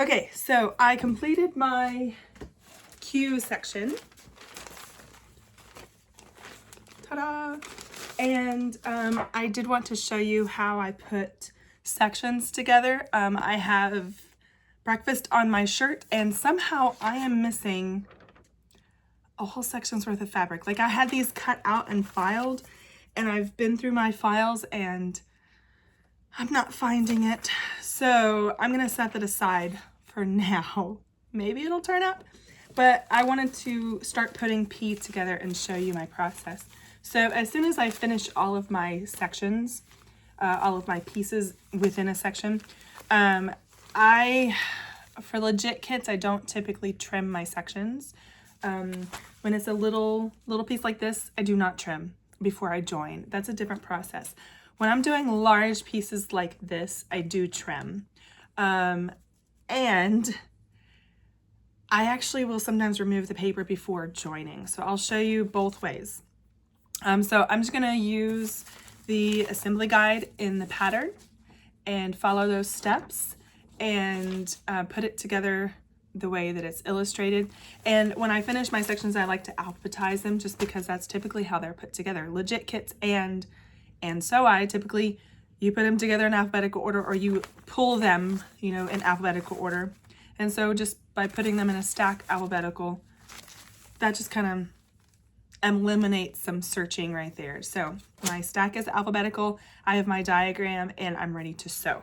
Okay, so I completed my Q section. Ta-da! And I did want to show you how I put sections together. I have breakfast on my shirt, and somehow I am missing a whole section's worth of fabric. Like, I had these cut out and filed, and I've been through my files and I'm not finding it. So I'm gonna set that aside for now. Maybe it'll turn up, but I wanted to start putting P together and show you my process. So as soon as I finish all of my sections, all of my pieces within a section, for legit kits, I don't typically trim my sections. When it's a little piece like this, I do not trim before I join. That's a different process. When I'm doing large pieces like this, I do trim. And I actually will sometimes remove the paper before joining. So I'll show you both ways. So I'm just gonna use the assembly guide in the pattern and follow those steps and put it together the way that it's illustrated. And when I finish my sections, I like to alphabetize them just because that's typically how they're put together. Legit kits and so I typically, you put them together in alphabetical order, or you pull them, you know, in alphabetical order. And so just by putting them in a stack alphabetical, that just kind of eliminates some searching right there. So my stack is alphabetical, I have my diagram, and I'm ready to sew.